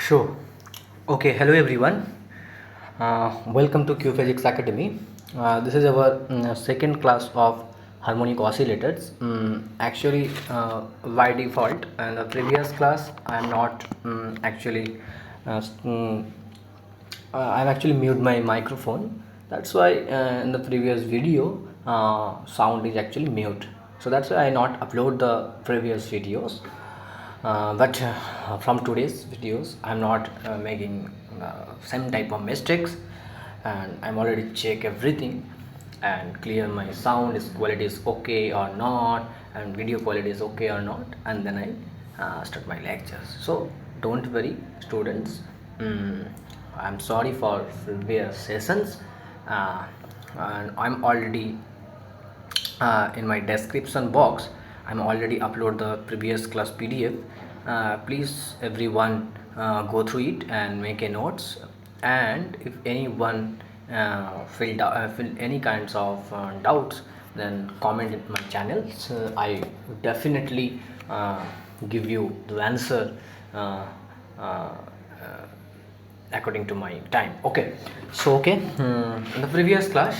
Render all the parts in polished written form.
Sure. Okay, hello everyone. Welcome to Qphysics Academy. This is our second class of harmonic oscillators. By default, in the previous class, I'm not actually. Uh, mm, I've actually muted my microphone. That's why in the previous video, sound is actually mute. So that's why I not upload the previous videos. But from today's videos I'm not making same type of mistakes, and I'm already check everything and clear my sound is quality is okay or not, and video quality is okay or not, and then I start my lectures. So don't worry students. I'm sorry for previous sessions, and I'm already in my description box. I'm already upload the previous class PDF. Please everyone go through it and make a notes, and if anyone feel any kinds of doubts, then comment in my channel. So I definitely give you the answer uh, uh, according to my time. Okay, so in the previous class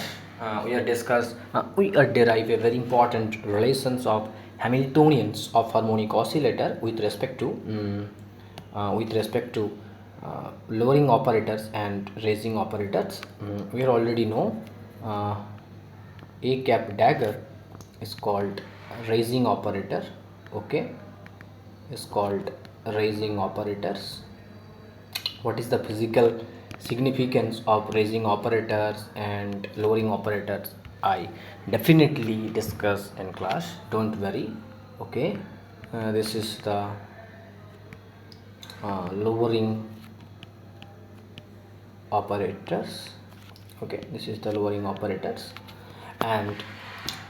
we are derive a very important relations of Hamiltonians of harmonic oscillator with respect to lowering operators and raising operators. We already know a cap dagger is called raising operator. Okay, is called raising operators. What is the physical significance of raising operators and lowering operators? I definitely discuss in class, don't worry. Okay, this is the lowering operators. Okay, this is the lowering operators, and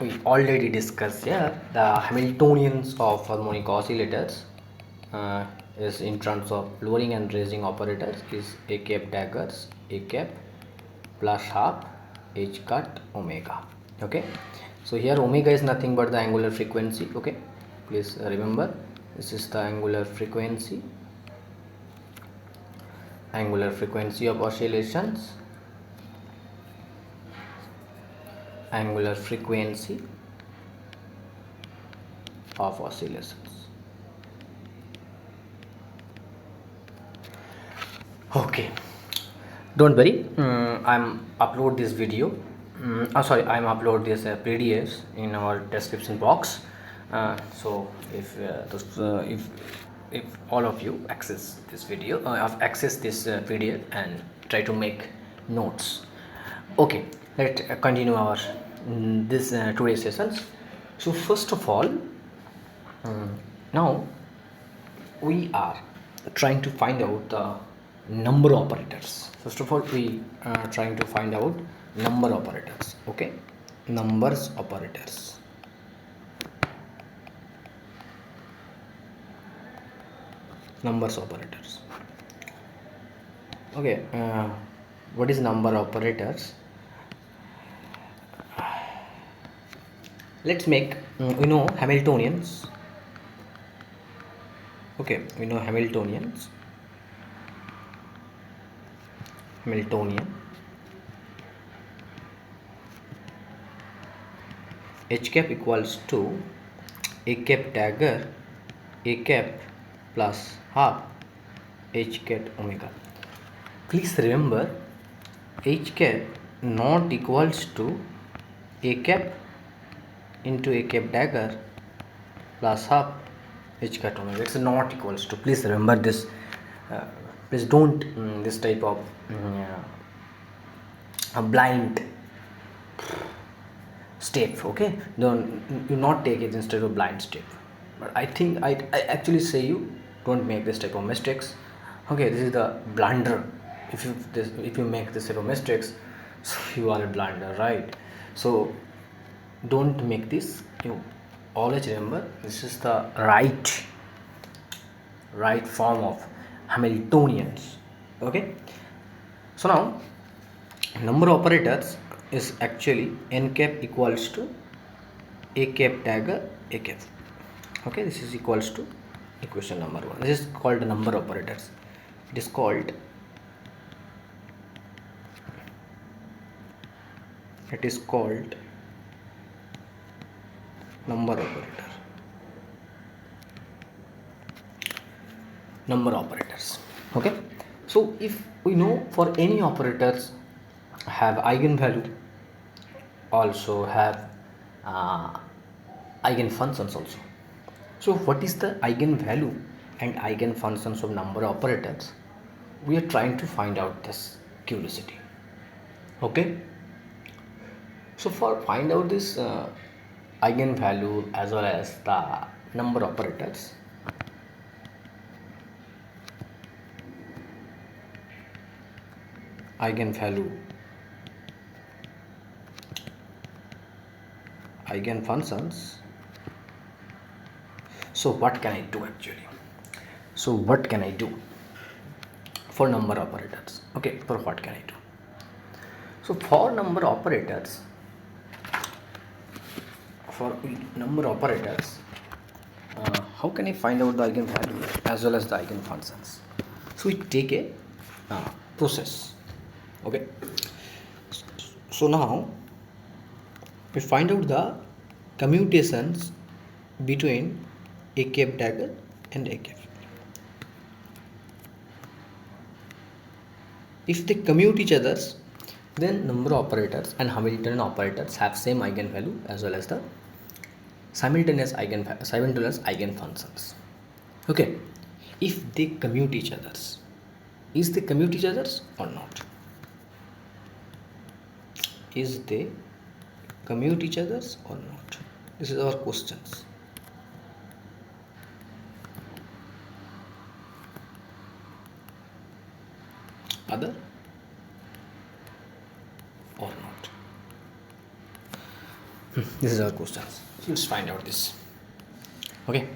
we already discussed here the Hamiltonians of harmonic oscillators. Is in terms of lowering and raising operators is a cap daggers, a cap plus half h cut omega. Okay, so here omega is nothing but the angular frequency. Okay, please remember, this is the angular frequency of oscillations, angular frequency of oscillations. Okay, don't worry. I'm upload this video. I'm upload this PDFs in our description box. So if all of you access this video, access this PDF and try to make notes. Okay, let's continue our this today's sessions. So first of all, now we are trying to find out the number operators. First of all, we are trying to find out number operators. Okay, numbers operators. Numbers operators. Okay, what is number operators? Let's make we know Hamiltonians. Okay, we know Hamiltonian h cap equals to a cap dagger a cap plus half h cap omega. Please remember, h cap not equals to a cap into a cap dagger plus half h cut omega. It's not equals to. Please remember this. Please don't this type of a blind step. Okay, don't you not take it instead of blind step. But I think I actually say you don't make this type of mistakes. Okay, this is the blunder. If you make this type of mistakes, so you are a blunder, right? So don't make this. You always remember, this is the right form of Hamiltonians. Okay, so now number operators is actually n cap equals to a cap dagger a cap. Okay, this is equals to equation number 1. This is called number operators. It is called number operator. Number operators. Okay, so if we know for any operators have eigenvalue, also have eigenfunctions also. So what is the eigenvalue and eigenfunctions of number operators? We are trying to find out this curiosity. Okay, so for find out this eigenvalue as well as the number operators, eigenvalue, eigenfunctions. So what can I do actually? So what can I do for number operators? Okay, for what can I do? So for number operators, how can I find out the eigenvalue as well as the eigenfunctions? So we take a process. Okay, so now we find out the commutations between a cap dagger and a cap. If they commute each others, then number operators and Hamiltonian operators have same eigenvalue as well as the simultaneous eigenfunctions. Okay, if they commute each others, is they commute each others or not? Is they commute each others or not? This is our questions. Other or not? This is our questions. So let's find out this. Okay,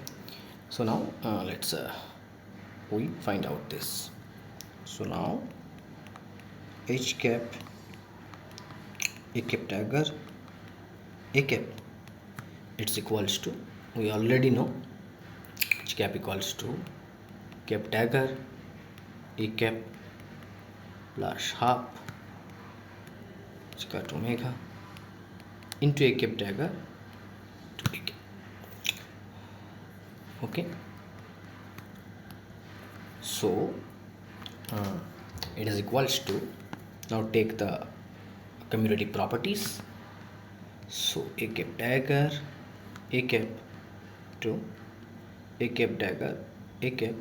so now let's we find out this. So now H cap, A cap dagger, A cap, it's equals to, we already know H cap equals to cap dagger A cap plus half cut omega into A cap dagger to A cap. Okay, so it is equals to, now take the commutative properties. So A cap dagger A cap to A cap dagger A cap,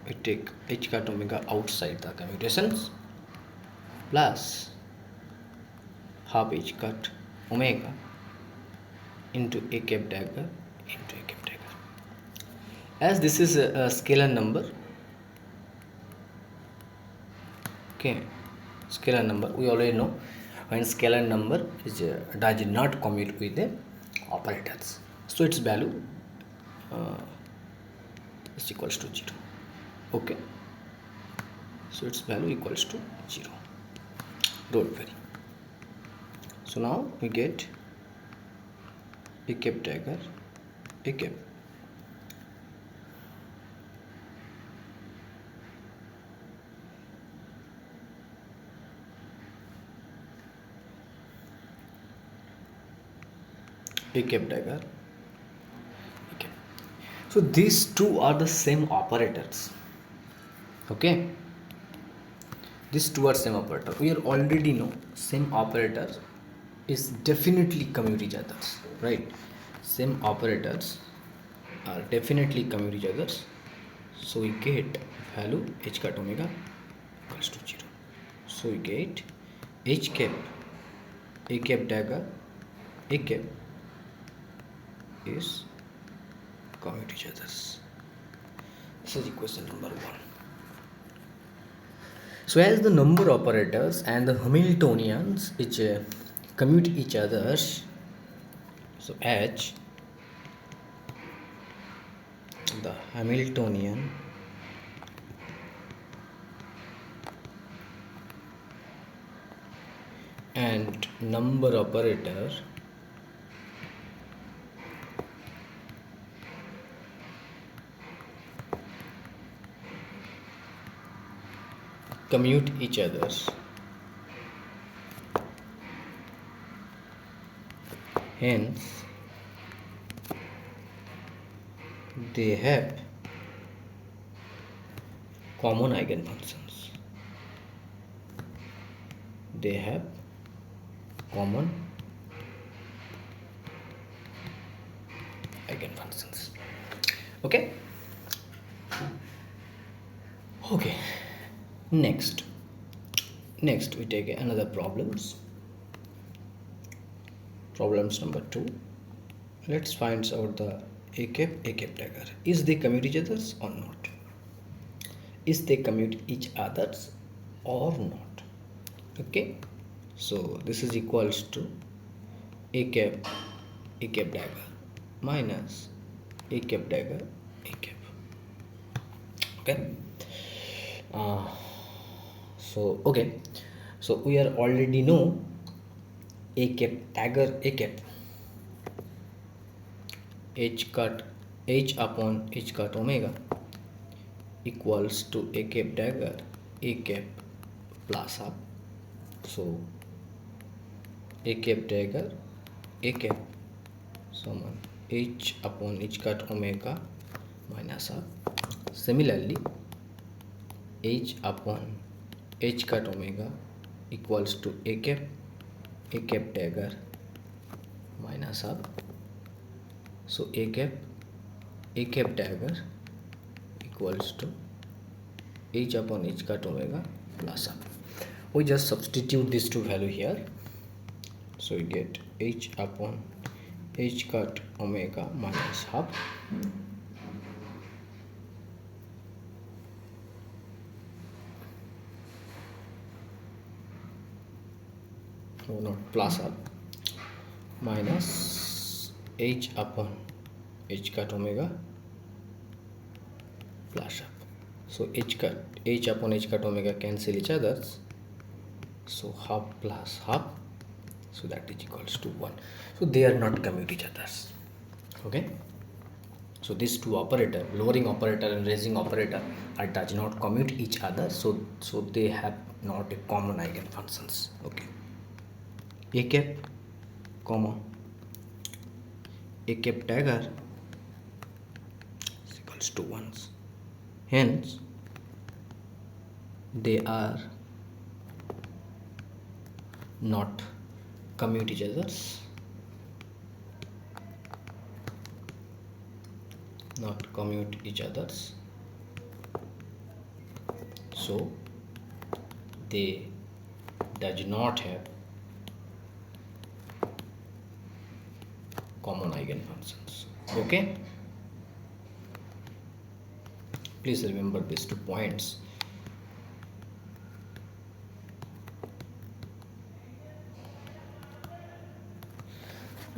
we take H cut omega outside the commutations plus half H cut omega into A cap dagger into A cap dagger. As this is a scalar number, okay, scalar number, we already know when scalar number is does not commute with the operators, so its value is equals to 0. Okay, so its value equals to 0. Don't worry. So now we get A cap dagger A cap A cap dagger A cap. So these two are the same operators. Okay, these two are same operator. We already know same operators is definitely commute each others, right? Same operators are definitely commute each others. So we get value H cut omega equals to 0. So we get H cap A cap dagger A cap is commute each others. This is equation number 1. So as the number operators and the Hamiltonians which commute each others, so H, the Hamiltonian and number operator commute each others. Hence, they have common eigenfunctions. They have common eigenfunctions. Okay. Okay. Next we take another problems number 2. Let's find out the a cap dagger. Is they commute each others or not? Is they commute each others or not? Okay, so this is equals to a cap dagger minus a cap dagger a cap. Okay. So we are already know a cap dagger a cap h upon h cut omega equals to a cap dagger a cap plus half. So a cap dagger a cap summon h upon h cut omega minus half. Similarly, h upon h cut omega equals to a cap dagger minus half. So a cap dagger equals to h upon h cut omega plus half. We just substitute these two value here, so we get h upon h cut omega minus half plus half minus h upon h cut omega plus half. So h upon h cut omega cancel each others, so half plus half, so that is equals to 1. So they are not commute each others. Okay, so these two operator, lowering operator and raising operator, does not commute each other, so they have not a common eigenfunctions. Okay, a cap comma a cap dagger is equals to 1. Hence they are not commute each others, so they does not have common eigenfunctions. Okay, please remember these 2 points.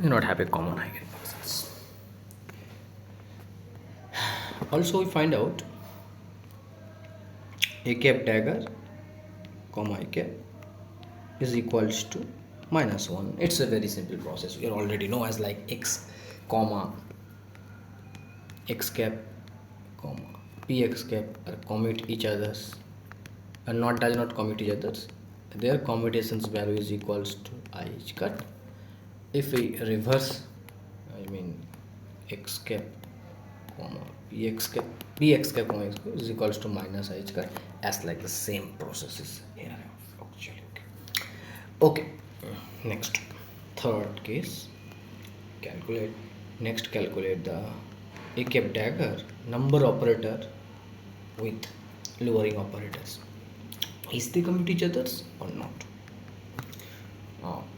Do not have a common eigenfunctions. Also, we find out a cap dagger comma a cap is equals to -1. It's a very simple process. We already know as like x comma x cap comma px cap are commute each others and does not commute each others. Their commutations value is equals to I h cut. If we reverse, I mean x cap comma px cap comma x cap is equals to minus I h cut, as like the same processes here actually. Okay, next third case, calculate the a cap dagger number operator with lowering operators. Is they commute each others or not?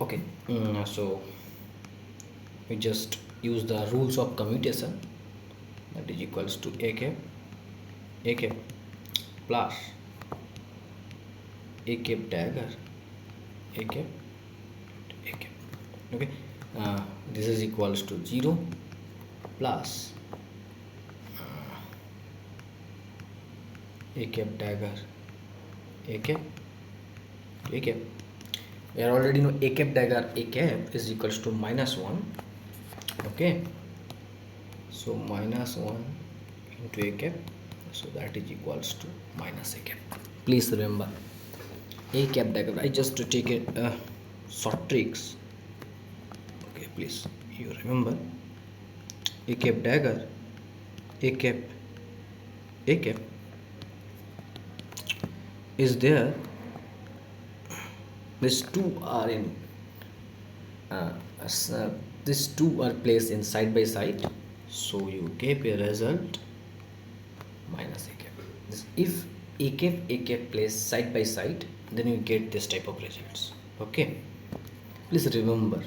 Okay, so we just use the rules of commutation, that is equals to a cap plus a cap dagger a cap. Okay, this is equals to 0 plus a cap dagger a cap. We already know a cap dagger a cap is equals to -1. Okay, so -1 into a cap so that is equals to minus a cap. Please remember a cap dagger. I just to take a short tricks. Okay, please you remember a cap dagger, a cap is there. These two are in as, these two are placed in side by side, so you get a result minus a cap. If a cap placed side by side, then you get this type of results. Okay, please remember.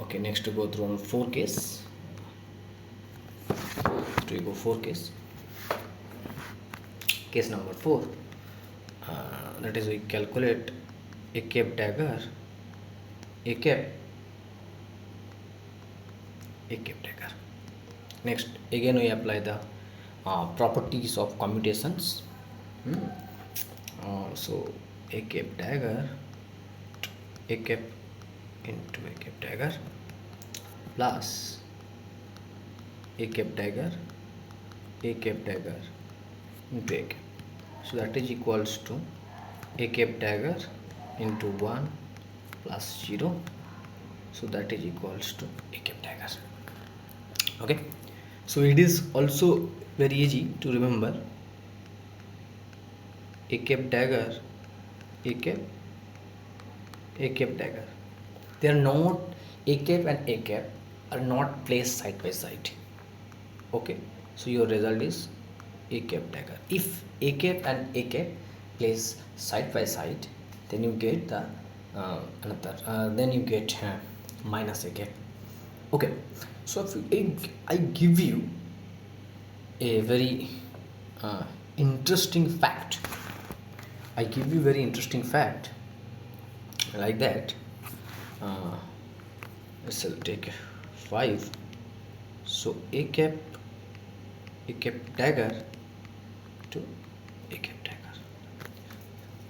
Okay, next to go through on 4 case. To go 4 case. Case number 4. That is, we calculate a cap dagger, a cap dagger. Next, again we apply the properties of commutations. So a cap dagger, a cap into a cap dagger plus a cap dagger into a cap. So that is equals to a cap dagger into 1 plus 0. So that is equals to a cap dagger. Okay, so it is also very easy to remember a cap dagger, a cap dagger. They are not, a cap and a cap are not placed side by side. Okay, so your result is a cap dagger. If a cap and a cap placed side by side, then you get the then you get minus a cap. Okay, so if I give you a very interesting fact, like that. Let's take 5. So a cap dagger to a cap dagger.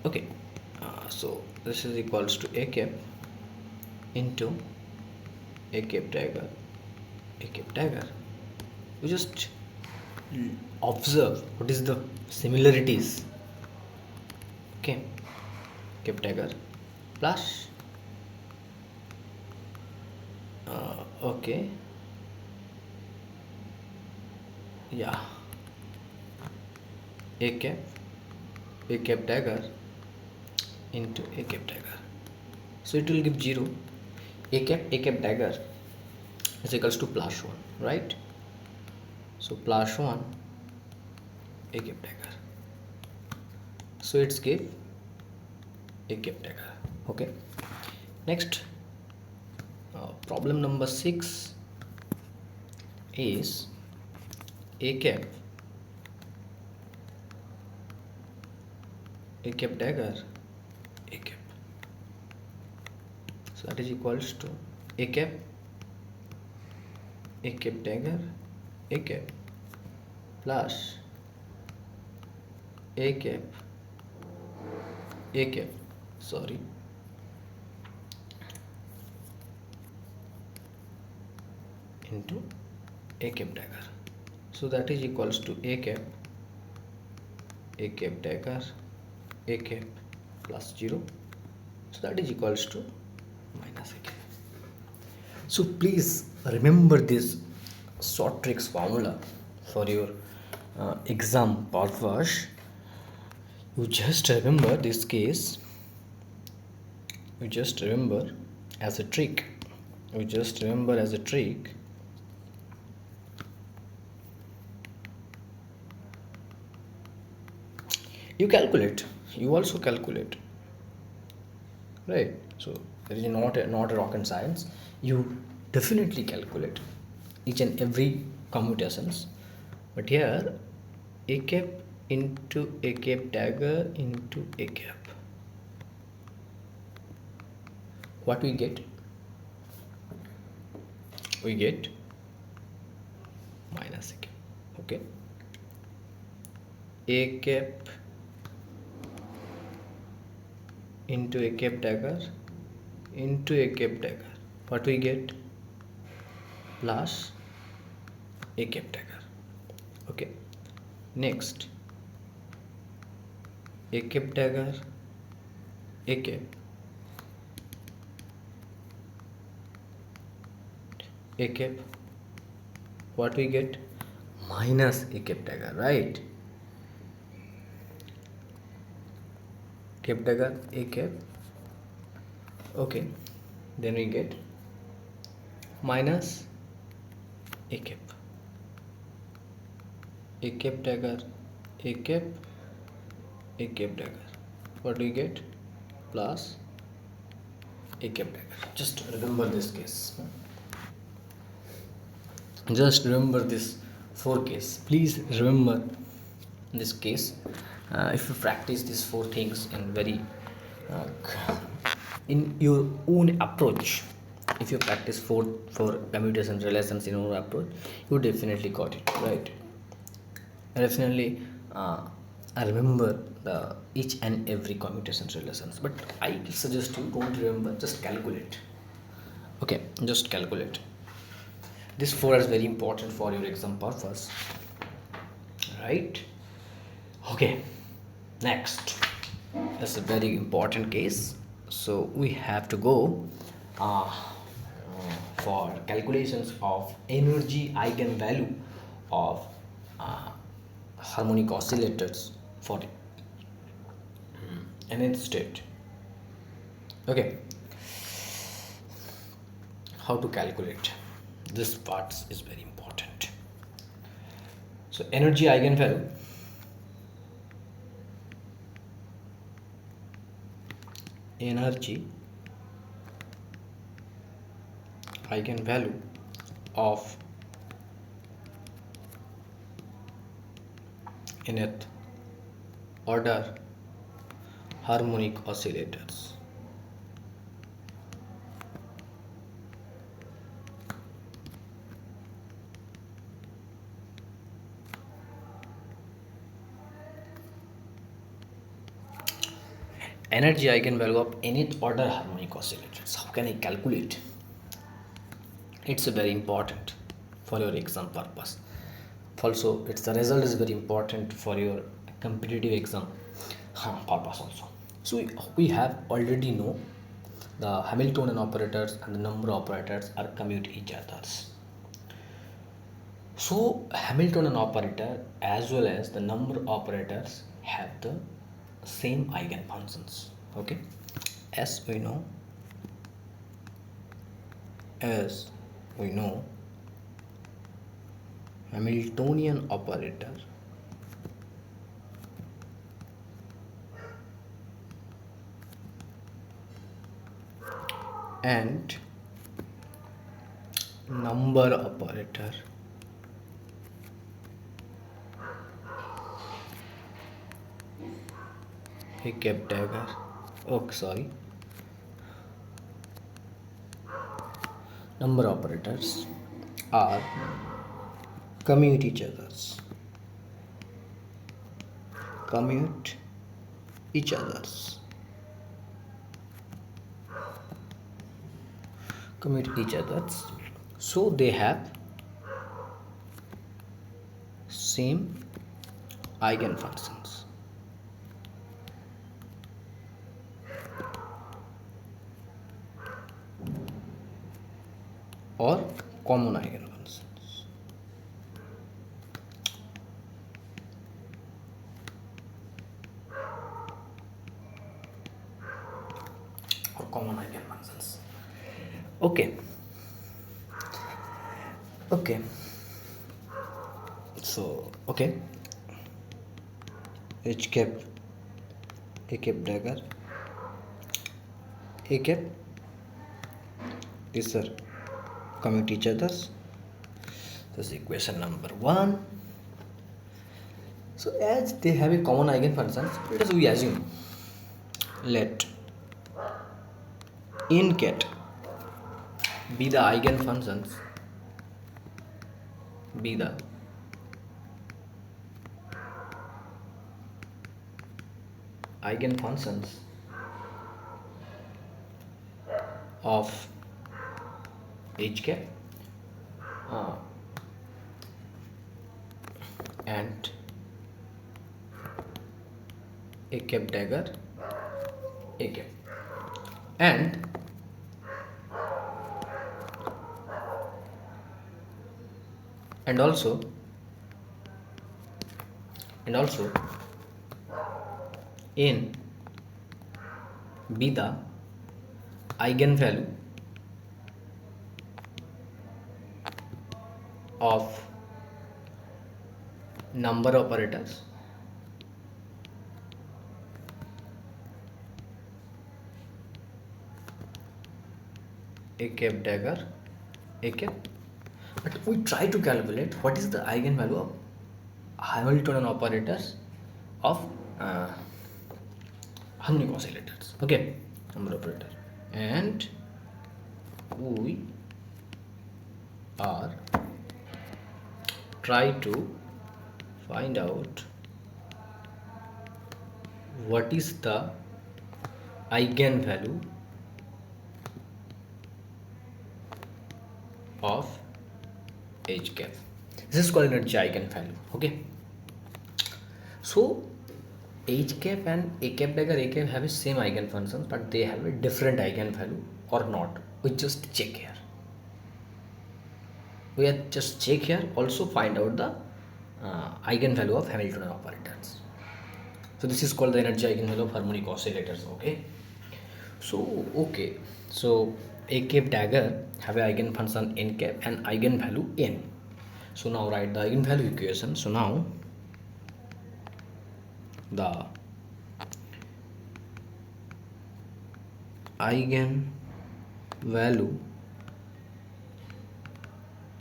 Okay, so this is equals to a cap into a cap dagger, We just observe what is the similarities. Okay, cap dagger plus okay, yeah, a cap dagger into a cap dagger. So it will give 0. A cap dagger is equals to plus 1, right? So plus 1 a cap dagger. So it's give a cap dagger. Okay. Next, problem number 6 is a cap dagger, a cap. So that is equals to a cap dagger, a cap plus a cap, sorry, into a cap dagger. So that is equals to a cap dagger, a cap plus 0. So that is equals to minus a cap. So please remember this short tricks formula for your exam purpose. You just remember this case. You just remember as a trick. You also calculate, right? So there is not a rocket science. You definitely calculate each and every commutations, but here a cap into a cap dagger into a cap, what we get? We get minus a cap. Okay, a cap into a cap dagger into a cap dagger, what we get? Plus a cap dagger. Okay, next a cap dagger, a cap, a cap, what we get? Minus a cap dagger, right? Cap dagger, a cap. Okay, then we get minus a cap, a cap dagger, a cap, a cap dagger. What do we get? Plus a cap dagger. Just remember this case. Just remember this 4 case. Please remember this case. If you practice these 4 things in very in your own approach, if you practice for commutation relations in your approach, you definitely got it right. Definitely I remember the each and every commutation relations, but I suggest you don't remember, just calculate. Okay, just calculate. This 4 is very important for your exam purpose, right? Okay, next is a very important case, so we have to go for calculations of energy eigenvalue of harmonic oscillators for nth state. Okay, how to calculate this part is very important. So energy eigenvalue of nth order harmonic oscillators. Energy eigenvalue of nth order harmonic oscillators. How can I calculate? It's very important for your exam purpose. Also, it's the result is very important for your competitive exam purpose also. So we have already know the Hamiltonian operators and the number operators are commute each others. So Hamiltonian operator as well as the number operators have the same eigenfunctions. Okay, as we know Hamiltonian operator and number operator a cap dagger, number operators are commute each others, so they have same eigenfunctions. Or common eigenfunctions. Okay. So H cap, a cap dagger, a cap, these are commute each others. This is equation number 1. So as they have a common eigenfunctions, let us we assume let in cat be the eigenfunctions of H cap and a cap dagger a cap and also n be the eigenvalue of number operators a cap dagger a cap. But we try to calculate what is the eigenvalue of Hamiltonian operators of harmonic oscillators. Okay, number operator, and we are try to find out what is the eigenvalue of H cap. This is called energy eigenvalue. Okay, so H cap and A cap dagger A cap have the same eigenfunctions, but they have a different eigenvalue or not. We just check here. We are just check here. Also find out the eigenvalue of Hamiltonian operators. So this is called the energy eigenvalue of harmonic oscillators. Okay. So A cap dagger have a eigenfunction n cap and eigenvalue n. So now write the eigenvalue equation. So now the eigenvalue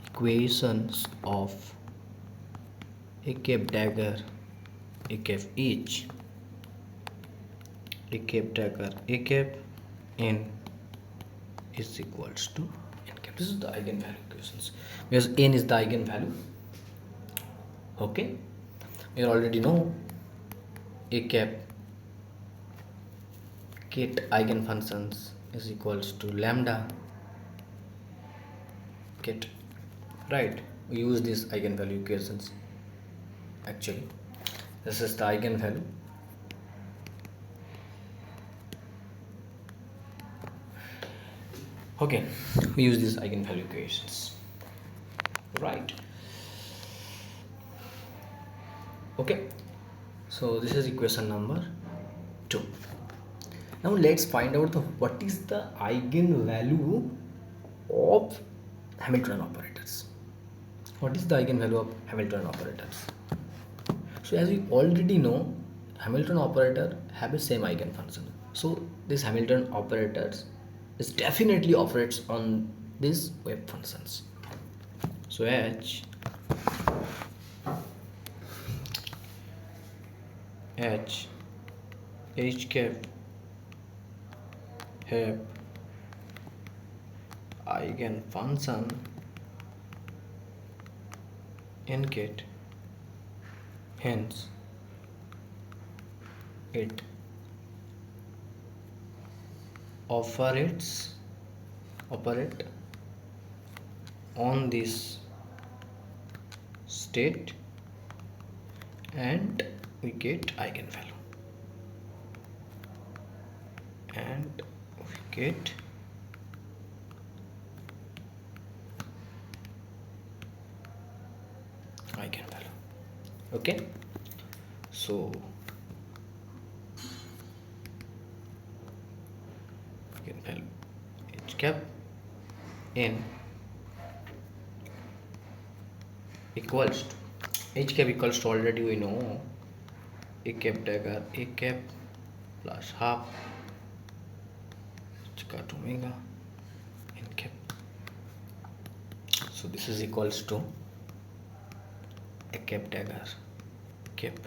equations of A cap dagger A cap each A cap dagger A cap n is equals to n cap. This is the eigenvalue equations because n is the eigenvalue. Okay, you already know A cap get eigenfunctions is equals to lambda get, right? We use these eigenvalue equations. Actually, this is the eigenvalue. Okay, we use these eigenvalue equations, right? Okay, so this is equation number 2. Now let's find out what is the eigenvalue of Hamiltonian operators. What is the eigenvalue of Hamiltonian operators? So as we already know, Hamiltonian operator have the same eigenfunction. So this Hamiltonian operators is definitely operates on these wave functions. So H cap have eigenfunction n cat, hence it operate on this state and we get eigenvalue and we get eigenvalue. Okay, so eigenvalue H cap n equals to H cap equals to, already we know, A cap dagger A cap plus half cut omega n cap. So this is equals to A cap dagger cap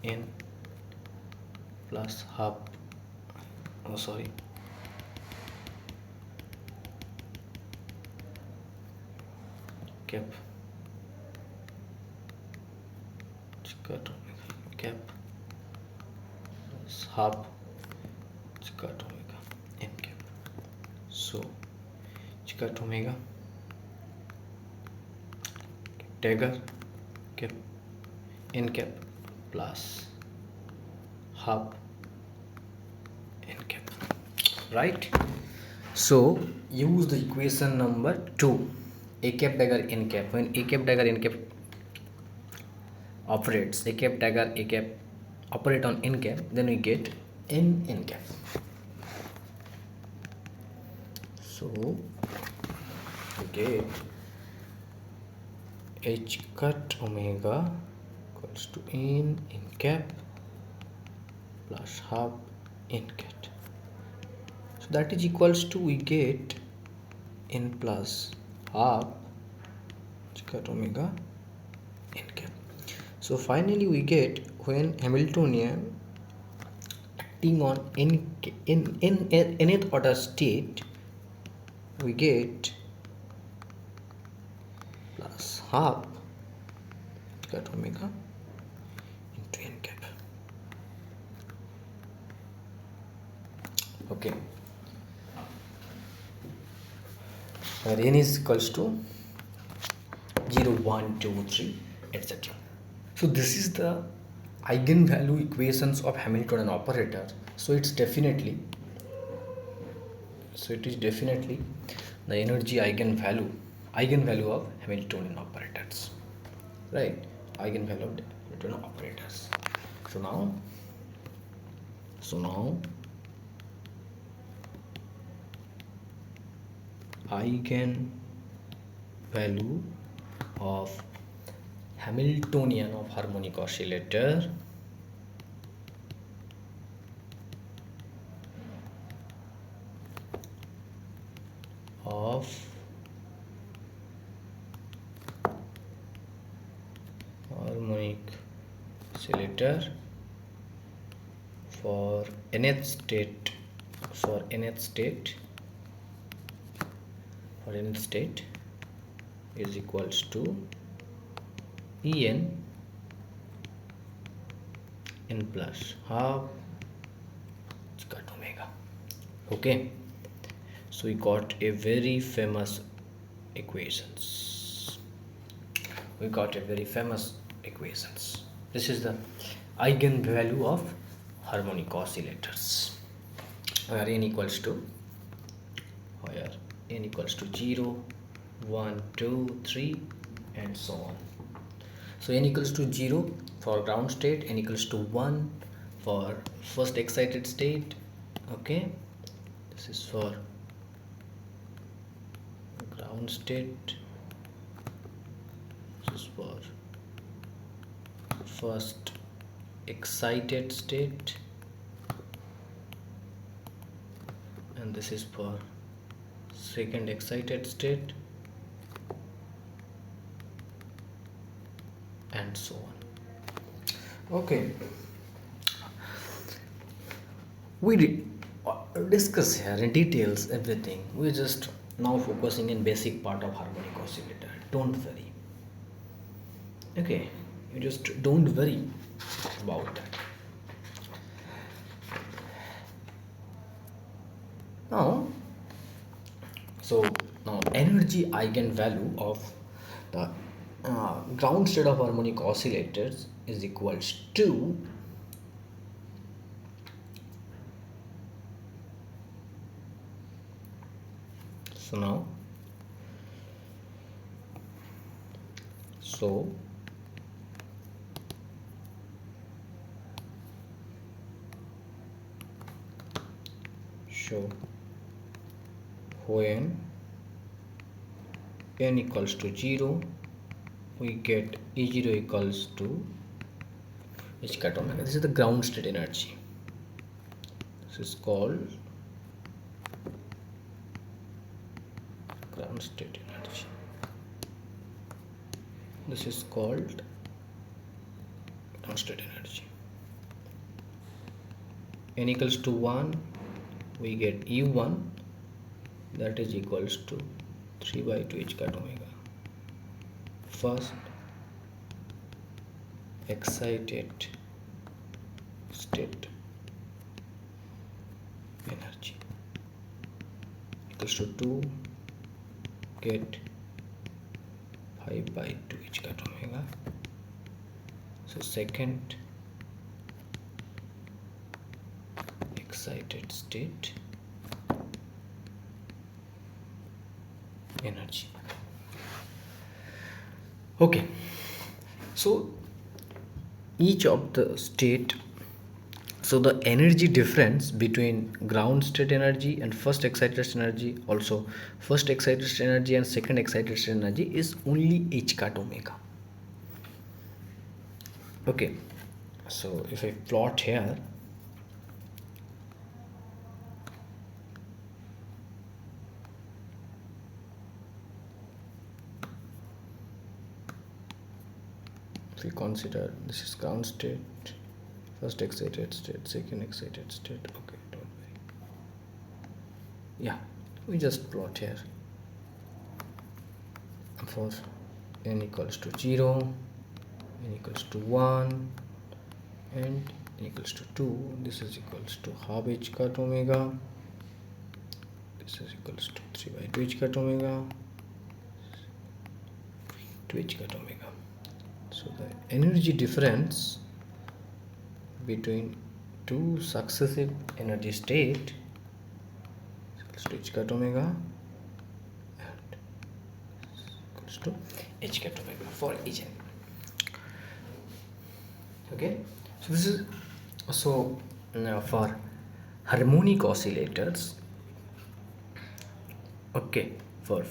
n plus half, cap cut omega cap plus half cut omega n cap. So cut omega dagger cap n cap plus half n cap, right? So use the equation number 2, a cap dagger n cap. When a cap dagger n cap operates, a cap dagger a cap operate on n cap, then we get n cap. So we get h cut omega equals to n cap plus half n cat. So that is equals to, we get n plus half h cut omega n cap. So finally we get, when Hamiltonian acting on nth order state, we get plus half h cut omega into n cap. Okay, where n is equals to 0, 1, 2, 3, etc. So this is the eigenvalue equations of Hamiltonian operator. So it is definitely the energy eigenvalue of Hamiltonian operators, right? Eigenvalue of Hamiltonian operators. So now eigenvalue of Hamiltonian of harmonic oscillator for nth state is equals to n plus half h cut omega. Okay, so we got a very famous equations. This is the eigenvalue of harmonic oscillators, where n equals to 0, 1, 2, 3 and so on. So n equals to 0 for ground state, n equals to 1 for first excited state. Okay, this is for ground state, this is for first excited state, and this is for second excited state, and so on. Okay, we discuss here in details everything. We're just now focusing in basic part of harmonic oscillator. Don't worry. Okay, you just don't worry about that. Now energy eigenvalue of the ground state of harmonic oscillators is equals to show when n equals to 0, we get E0 equals to h cut omega. This is the ground state energy. This is called ground state energy. This is called ground state energy. N equals to 1, we get E1, that is equals to 3 by 2 h cut omega. First excited state energy equals to 2, get 5 by 2 h cut omega. So second excited state energy. Okay, so each of the state, so the energy difference between ground state energy and first excited state energy, also first excited state energy and second excited state energy, is only h cut omega. Okay, so if I plot here, if we consider this is ground state, first excited state, second excited state. Okay, don't worry. Yeah, we just plot here for n equals to 0, n equals to 1, and n equals to 2. This is equals to half h cut omega. This is equals to 3 by 2 h cut omega, 2 h cut omega. So the energy difference between two successive energy state is equals to h cut omega and equals to h cut omega for eigen. Okay, so this is so now for harmonic oscillators. Okay, for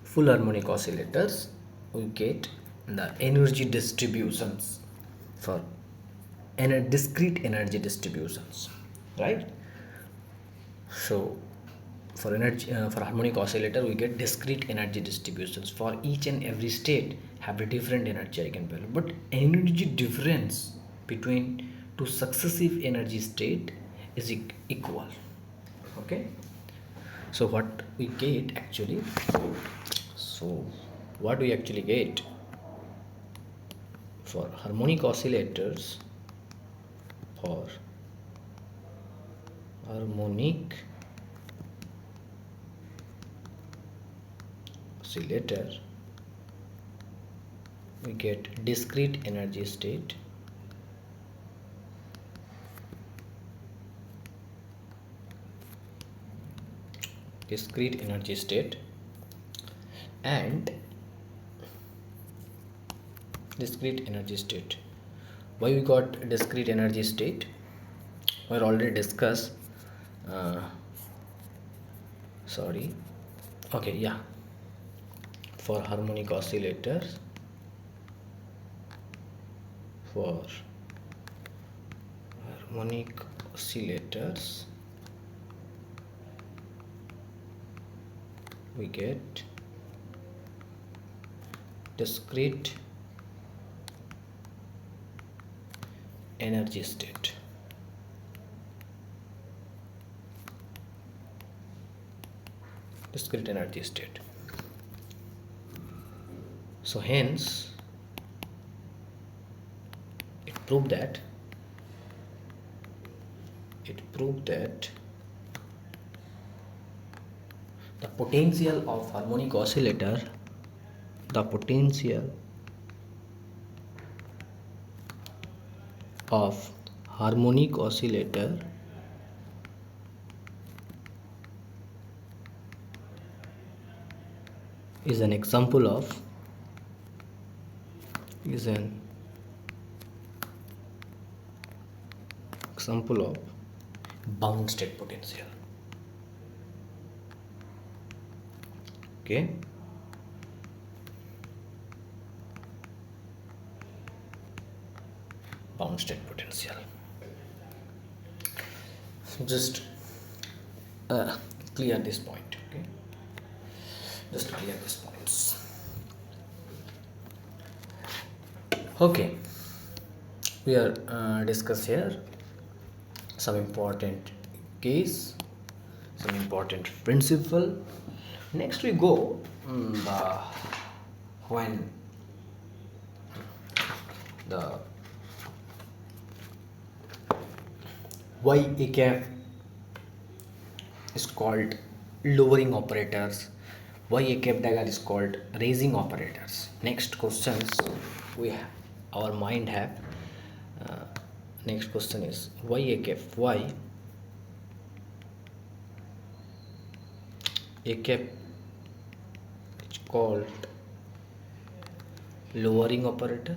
full harmonic oscillators we get the energy distributions for discrete energy distributions, right? So for energy for harmonic oscillator we get discrete energy distributions for each and every state have a different energy eigenvalue, but energy difference between two successive energy state is equal. Okay, so what we get actually, so what we actually get for harmonic oscillators, for harmonic oscillator we get discrete energy state, and discrete energy state. Why we got discrete energy state? We already discussed. Okay, yeah. For harmonic oscillators, we get discrete energy state. So hence it proved that the potential of harmonic oscillator, is an example of bound state potential. Okay, bound state potential. So just clear this point. Okay, just clear these points. Okay, we are discuss here some important case, some important principle. Next we go when the y a cap is called lowering operators, y a cap dagger is called raising operators. Next questions we have. our mind have. Next question is why a cap? Why a cap is called lowering operator?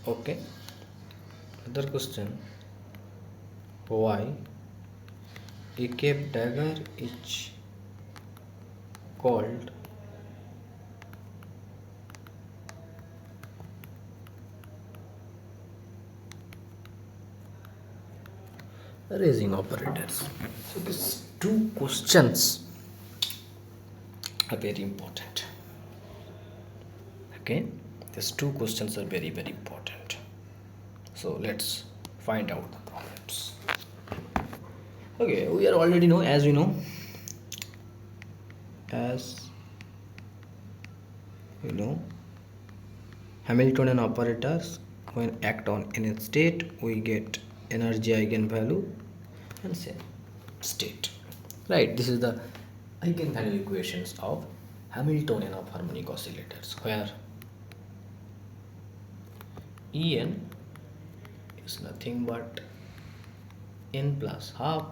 Okay. Other question, why a cap dagger is called raising operators? So these two questions are very important. Okay, these two questions are very important. So let's find out the problems. Okay, we are already know, as you know, Hamiltonian operators, when act on any state, we get energy eigenvalue and same state. Right, this is the eigenvalue equations of Hamiltonian of harmonic oscillators, where En is nothing but n plus half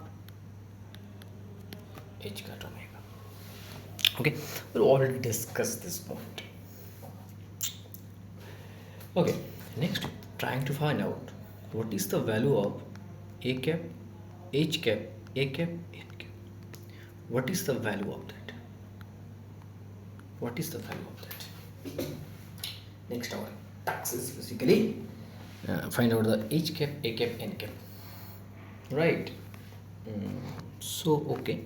h cut omega. Okay, we'll already discuss this point. Okay, next trying to find out what is the value of a cap, h cap, a cap, n cap. What is the value of that? What is the value of that? Next, our task is basically find out the h cap, a cap, n cap. Right. So okay,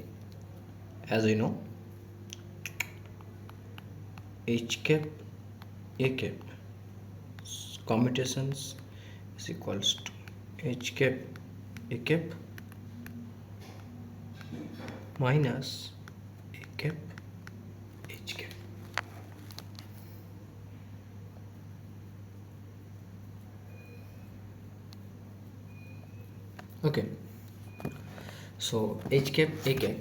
as I know, h cap, a cap commutations is equals to h cap, a cap minus a cap, h cap. Okay, so h cap, a cap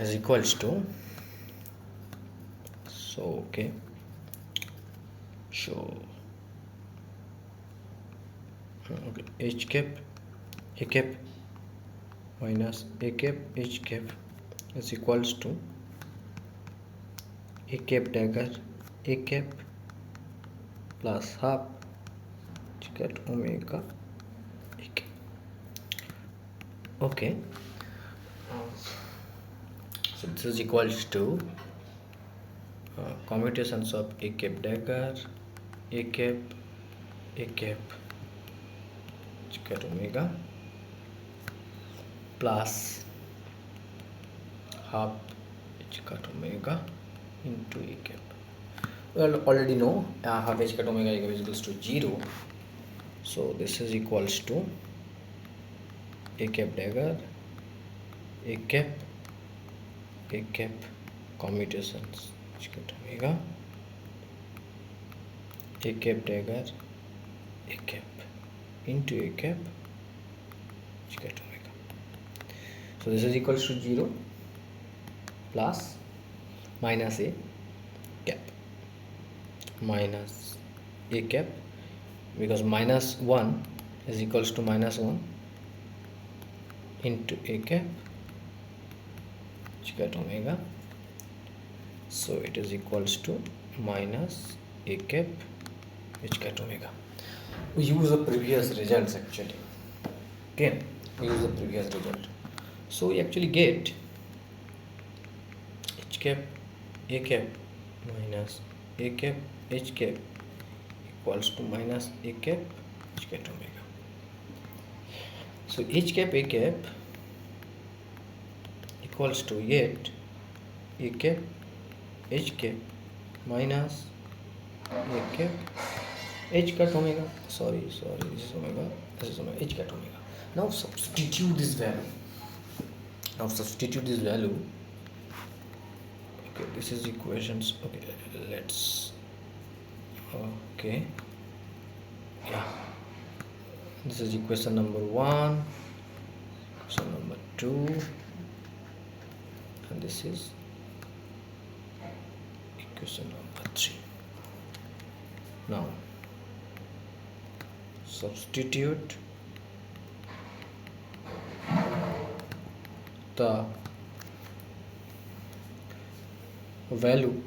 is equals to, so okay, so okay, h cap, a cap minus a cap, h cap is equals to a cap dagger, a cap plus half h cut omega a cap. Okay, so this is equals to commutations of a cap dagger, a cap, h cut omega plus half h cut omega into a cap. Well, already know half h cut omega is equals to 0. So this is equals to a cap dagger, a cap commutations h cut omega, a cap dagger, a cap into a cap h cut omega. So this is equals to 0 plus minus a cap minus a cap, because minus 1 is equals to minus 1 into a cap h cut omega. So it is equals to minus a cap h cut omega. We use the previous results actually. Okay, we use the previous result. So we actually get h cap, a cap minus a cap, h cap equals to minus a cap h cut omega. So h cap, a cap equals to yet a cap, h cap minus a cap h cut omega. Sorry, this is omega, this is omega, h cut omega. Now substitute this value. Okay, this is equations. Okay, let's, okay, yeah, This is equation number 1, equation number 2, and this is equation number 3. Now substitute the value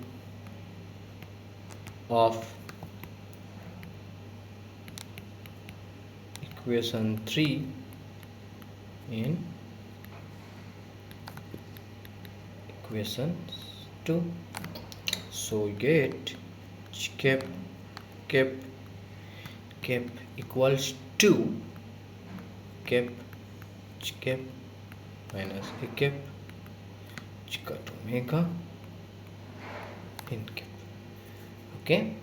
of equation 3 in equation 2. So we get cap equals to cap minus a cap got omega in cap. Okay,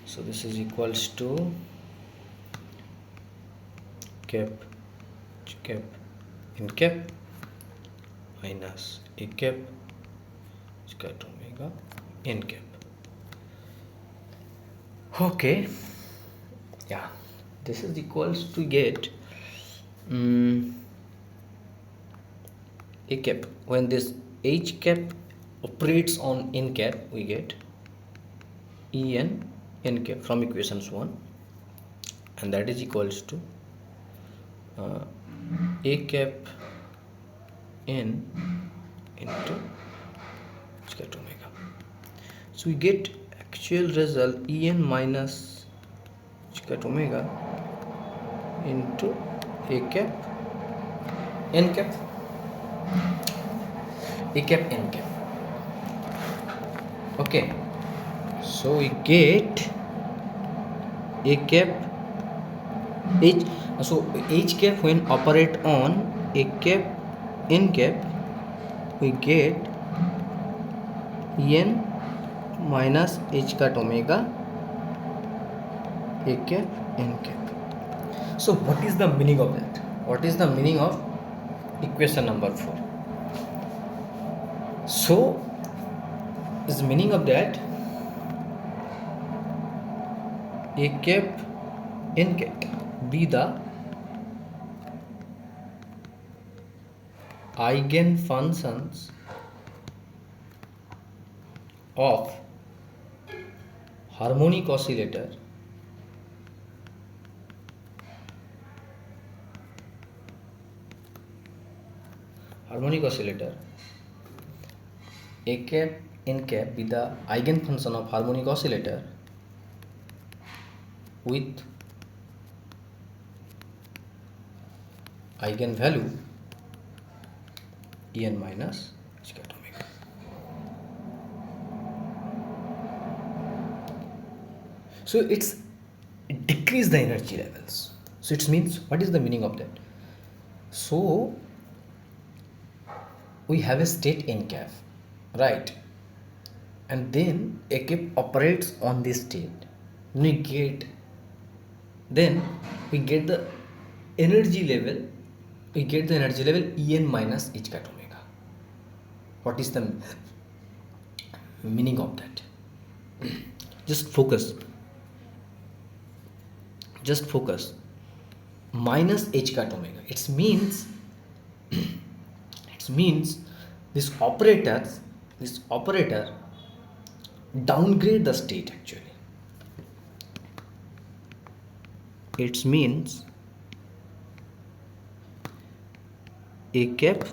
so this is equals to cap in cap minus a cap got omega in cap. Okay, yeah, this is equals to get a cap. When this h cap operates on n cap, we get en n cap from equations 1, and that is equals to a cap n into got omega. So we get actual result en minus got omega into a cap n cap n cap. Okay, so we get a cap h. So h cap when operate on a cap n cap, we get en minus h cut omega a cap n cap. So what is the meaning of that? What is the meaning of equation number 4? So is the meaning of that a cap n cap be the eigen functions of harmonic oscillator a cap n cap be the eigenfunction of harmonic oscillator with eigenvalue en minus h cut omega. So it's decrease the energy levels. So it means, what is the meaning of that? So we have a state n cap, right? And then a cap operates on this state. We get the energy level. We get the energy level En minus h cut omega. What is the meaning of that? Just focus. Minus h cut omega. It means this operator downgrade the state actually. It means a cap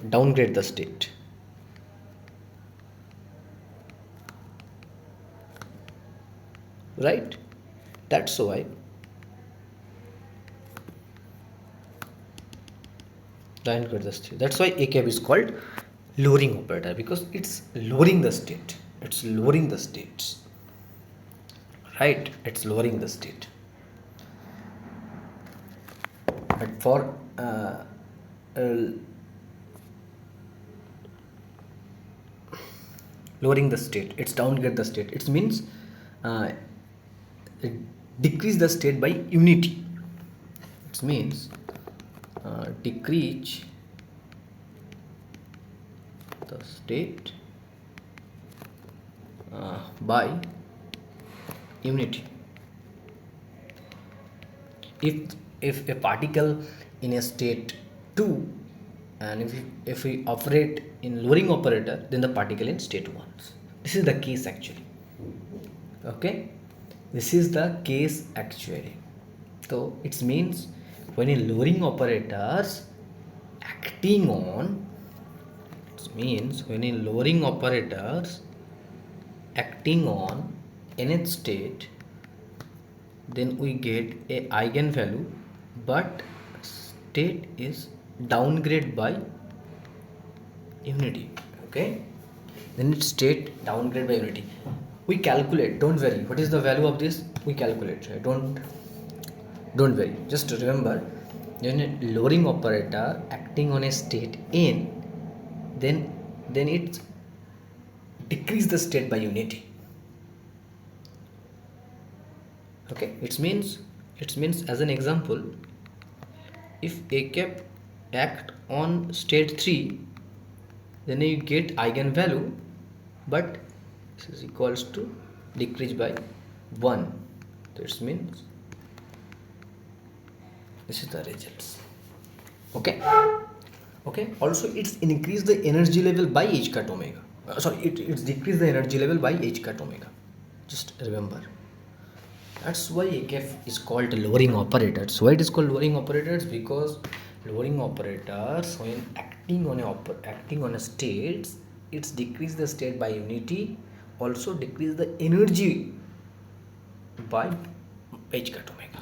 downgrade the state. Right? That's why downgrade the state. That's why a cap is called lowering operator, because it's lowering the state. It's lowering the states. Right? It's lowering the state. But for lowering the state, it's downgrade the state. It means decrease the state by unity. It means decrease the state by unity. if a particle in a state 2, and if we operate in lowering operator, then the particle in state 1. This is the case actually. Okay, this is the case actually. So it means when a lowering operators acting on, it means when a lowering operators acting on nth state, then we get a eigenvalue, but state is downgrade by unity. Okay, then it's state downgrade by unity. We calculate, don't worry what is the value of this, we calculate, right? Don't worry, just remember, when a lowering operator acting on a state n, then it decrease the state by unity. Okay, it means as an example, if a cap act on state 3, then you get eigenvalue, but this is equals to decrease by 1. This means this is the results. Okay, also it's increase the energy level by h cut omega, it's decrease the energy level by h cut omega, just remember. That's why AKF is called lowering operators. Why it is called lowering operators? Because lowering operators, when acting on a state, it's decrease the state by unity, also decrease the energy by h cut omega.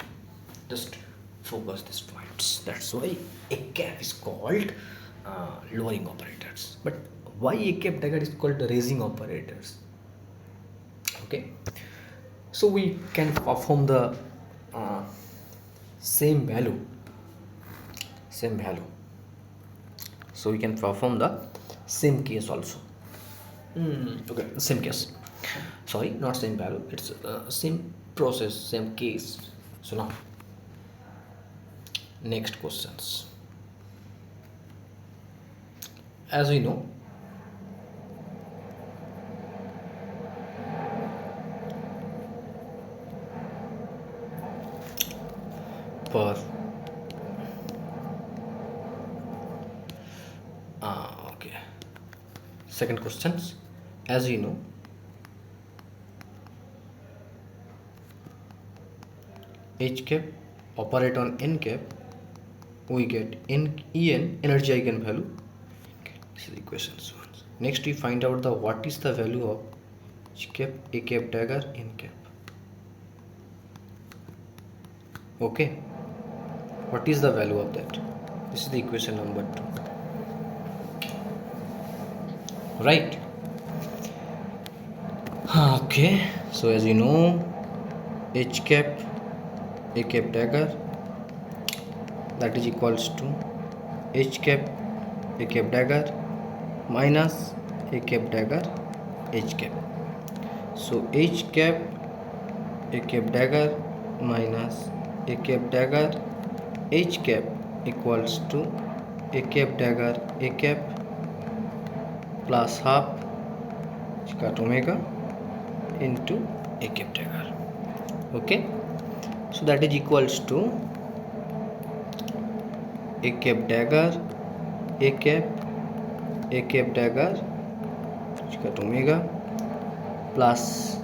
Just focus these points. That's why AKF is called lowering operators. But why AKF dagger is called raising operators? Okay. So we can perform the same value. So we can perform the same case also. Okay, same case. Sorry, not same value. It's same process, same case. So now, next questions. As we know, okay, second questions. As you know, h cap operate on n cap, we get en energy eigenvalue. This is equation 1. Next we find out the what is the value of h cap, a cap dagger, n cap. Okay, what is the value of that? This is the equation number 2, right? Okay, so as you know, h cap, a cap dagger, that is equals to h cap, a cap dagger minus a cap dagger, h cap. So h cap, a cap dagger minus a cap dagger, h cap equals to a cap dagger, a cap plus half h cut omega into a cap dagger. Okay, so that is equals to a cap dagger, a cap dagger h cut omega plus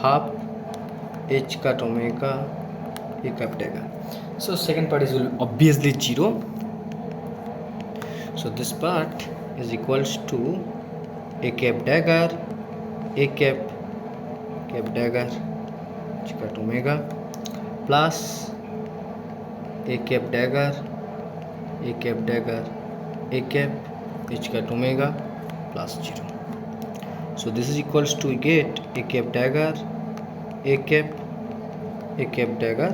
half h cut omega a cap dagger. So second part is obviously 0. So this part is equals to a cap dagger, a cap dagger h cut omega plus a cap dagger, a cap dagger, a cap h cut omega plus 0. So this is equals to get a cap dagger, a cap dagger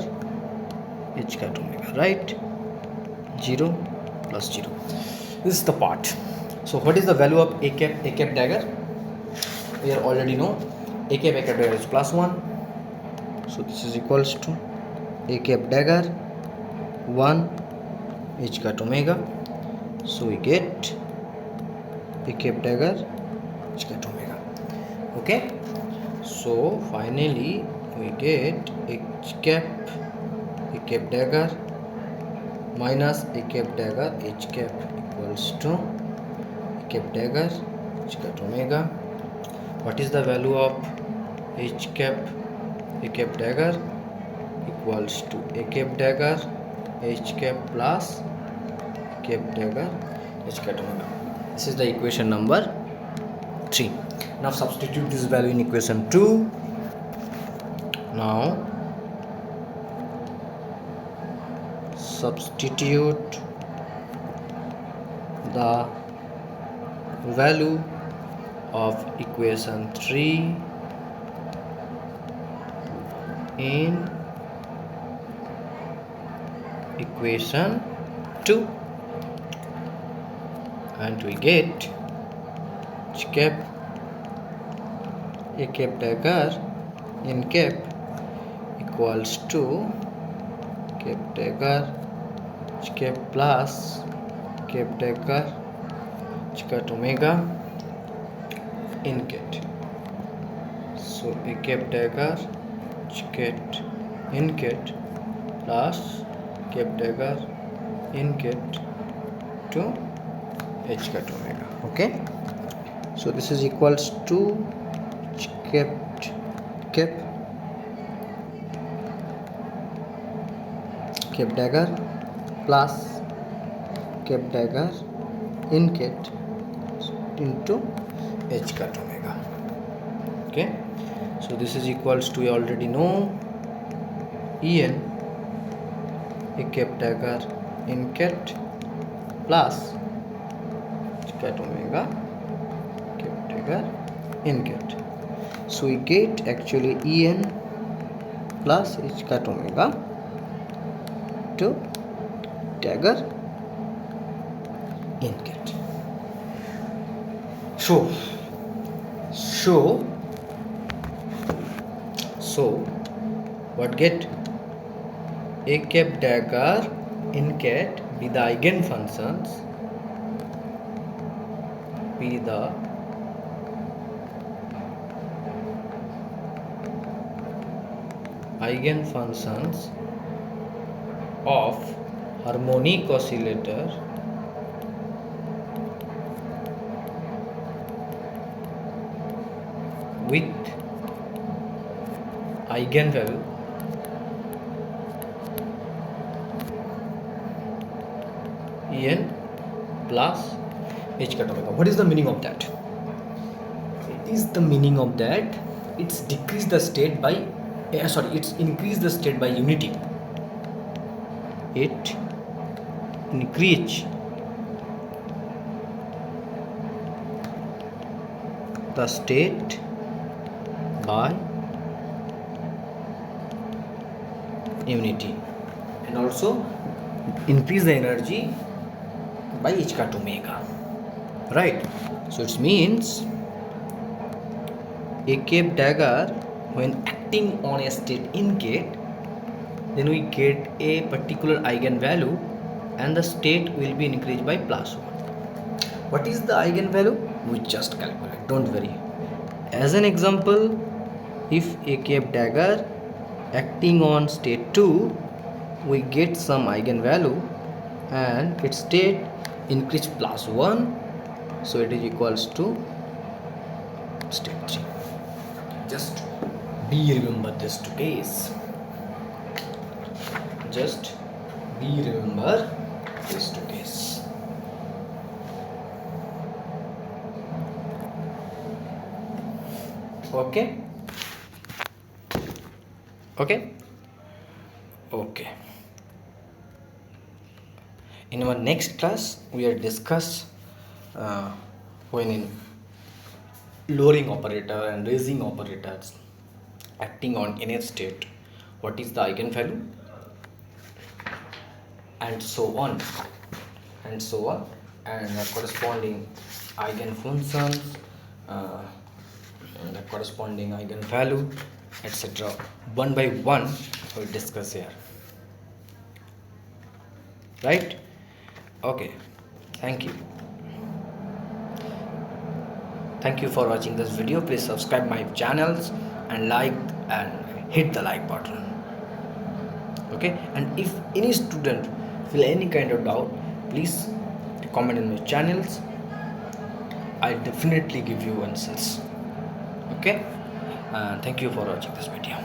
h cut omega, right? 0 plus 0. This is the part. So what is the value of a cap dagger? We already know a cap dagger is plus 1. So this is equals to a cap dagger 1 h cut omega. So we get a cap dagger h cut omega. Okay, so finally we get h cap a cap dagger minus a cap dagger h cap equals to a cap dagger h cap omega. What is the value of h cap a cap dagger? Equals to a cap dagger h cap plus a cap dagger h cap omega. This is the equation number 3. Now substitute this value in equation 2. Now substitute the value of equation 3 in equation 2 and we get h cap a cap dagger in cap equals to cap dagger h cap plus cap dagger h cap omega in cat. So a cap dagger h cat in cat plus cap dagger in cat to h cat omega. Okay, so this is equals to h cap cap dagger plus cap dagger in cat into h cat omega. Okay, so this is equals to, you already know, en a cap dagger in cat plus h cat omega cap dagger in cat. So we get actually en plus h cat omega to dagger in cat. So what get a cap dagger in cat be the eigenfunctions of harmonic oscillator with eigenvalue en plus h cat omega. What is the meaning of that? It is the meaning of that it's decrease the state by it's increase the state by unity. It increase the state by unity and also increase the energy by h cat omega, right? So it means a cap dagger when acting on a state in gate, then we get a particular eigenvalue and the state will be increased by +1. What is the eigenvalue? We just calculate, don't worry. As an example, if a cap dagger acting on state 2, we get some eigenvalue and its state increased +1, so it is equals to state 3. Just remember this two case. Just remember this two case. Okay. In our next class we will discuss when in lowering operator and raising operators acting on nth state, what is the eigenvalue and so on and the corresponding eigenfunctions and the corresponding eigenvalue, etc. One by one we will discuss here, right? Okay, thank you for watching this video. Please subscribe my channels and like and hit the like button. Okay, and if any student feel any kind of doubt, please comment in my channels. I definitely give you answers. Okay, thank you for watching this video.